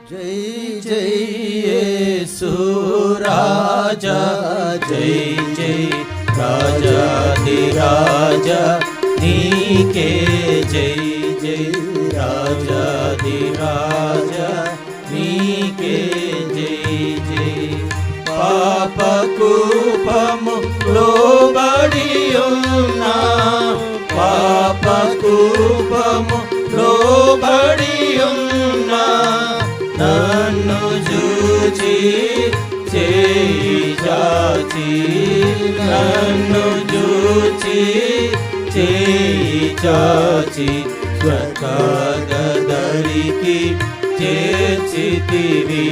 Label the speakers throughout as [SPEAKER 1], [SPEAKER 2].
[SPEAKER 1] జై జై యేసు రాజా, జై జై రాజాది రాజా నీకే జై జై రాజాది రాజా నీకే జై జై. పాపకూపము లోబడి ఉన్నా, పాపకూపము లోబడి ఉన్నా, నన్ను చూచి చేయి చాచి, నన్ను చూచి చేయి చాచి స్వర్గదరికి చేర్చితివి,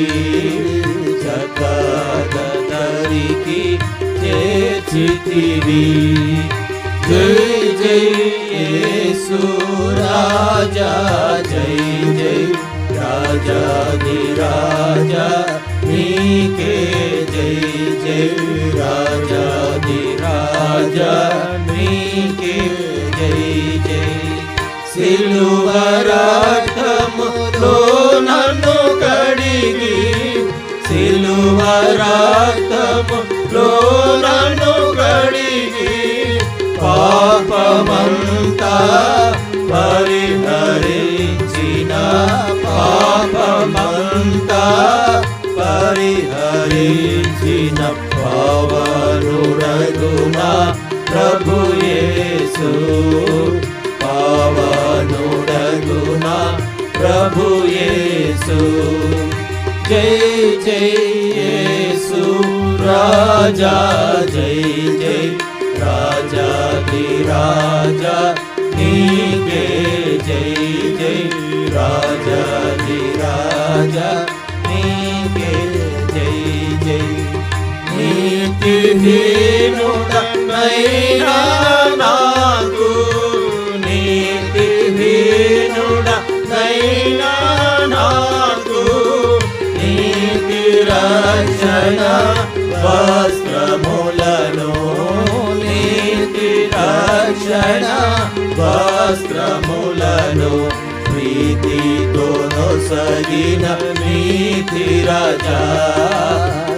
[SPEAKER 1] స్వర్గదరికి చేర్చితివి. జై జై యేసు రాజా, జై జై రాజాది రాజా నీకే జై జై రాజాది రాజా నీకే జై జై. సిలువ రక్తములో నన్ను కడిగి, సిలువ రక్తములో నన్ను కడిగి, పాపమంతా పరిహరించిన, పాపమంతా పరిహరించిన పావనుడగున ప్రభు యేసు, పావనుడగున ప్రభు యేసు. జై జై యేసు రాజా, జై జై రాజాది రాజా నీకే జై జై రాజాది రాజా నీకే జై జై. నీతిహీనుడనైనా నాకు, నీతిహీనుడనైనా నాకు నీతి రక్షణ వస్త్రములను, నీతి రక్షణ వస్త్రములను ప్రీతితో నొసగిన నీతి రాజా,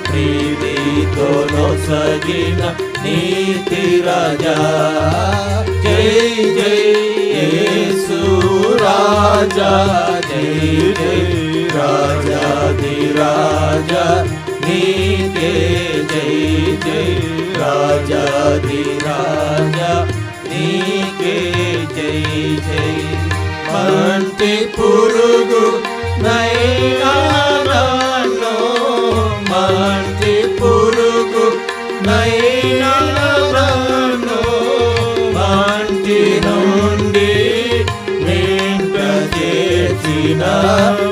[SPEAKER 1] ప్రీతితో నొసగిన నీతి రాజా. జై జై యేసు రాజా, జై జై రాజాది రాజా నీకే జై జై రాజాది రాజా నీకే జై జై. మంటి పురుగు నైనా నన్ను, మంటి పురుగు నైనా నన్ను మంటి నుండి వెంట చేర్చిన,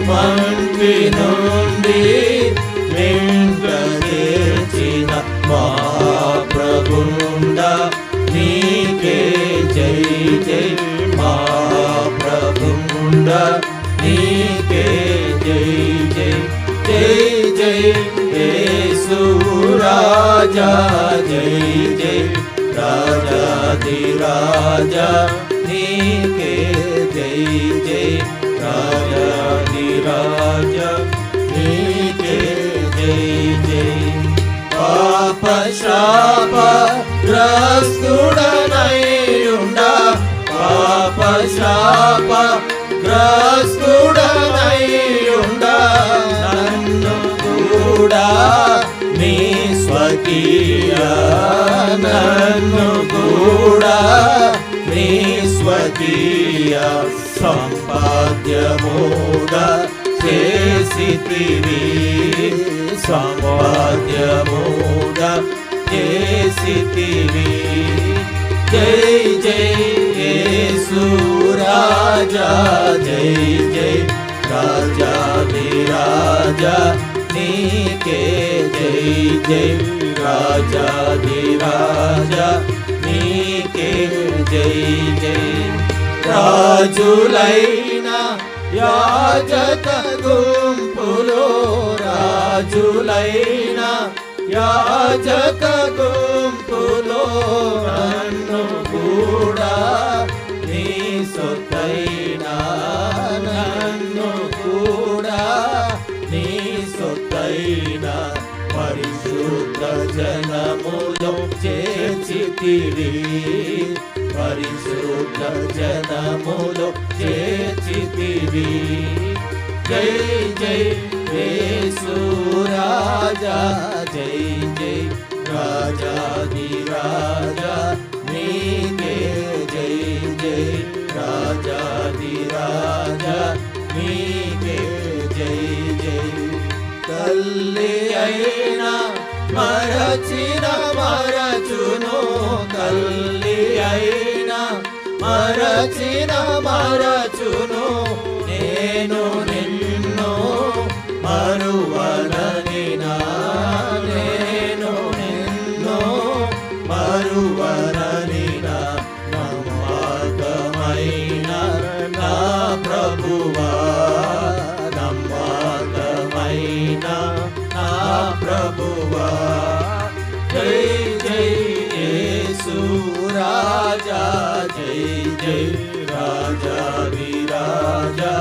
[SPEAKER 1] మంటి నుండి వెంట చేర్చిన మహాప్రభుండ నీకే జై జై, మహాప్రభుండ నీకే జై జై. జై జై యేసు రాజా, జై జై రాజాది రాజా నీకే జై జై రాజాది రాజా నీకే జై జై. పాప శాప గ్రస్తుడనైయుండా, పాప శాప గ్రస్తుడనైయుండా, నన్ను కూడా నీ స్వకీయ, నన్ను కూడా నీ స్వకీయ సంపాద్యముగా చేసితివి, సంపాద్యముగా చేసితివి. జై జై యేసు రాజా, జై జై రాజాది రాజా నీకే జై జై రాజాది రాజా నీకే జై జై. రాజులైన యాజక గుంపులో, రాజులైన యాజక గుంపులో నన్ను కూడా నీ సొత్తైన, నన్ను కూడా జనములో చేర్చితివి పరిశుద్ధ జనములో చేర్చితివి జై జై యేసు రాజా జై జై రాజాది రాజా నీకే జై జై రాజాది రాజా నీకే జై జై తల్లి అయినా మరచిన మరచును తల్లి అయినా మరచిన మరచును నేను నిన్ను మరువనని నేను నిన్ను మరువనని నమ్మకమైన నా ప్రభువా నమ్మకమైన నా ప్రభువా జై జై యేసు రాజా జై జై రాజాది రాజా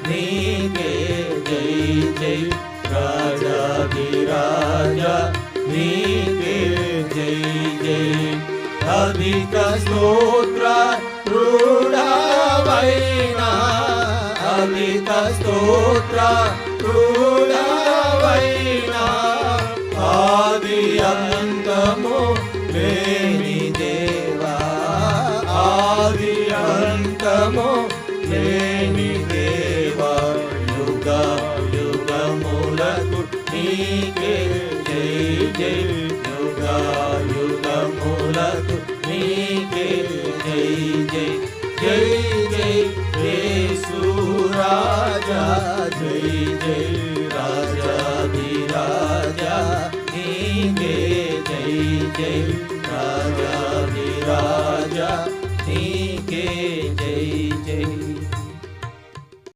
[SPEAKER 1] నీకే జై జై రాజాది రాజా నీకే జై జై అధిక స్తోత్ర క్రూడవైనా అధిక స్తోత్ర క్రూడవైనా ఆది అంతము లేని దేవా ఆది అంతము లేని దేవా యుగ యుగములకు నీకే జై జై యుగ యుగములకు నీకే జై జై జై జై యేసు రాజా జై జై రాజాది రాజా నీకే జై జై రాజాది రాజా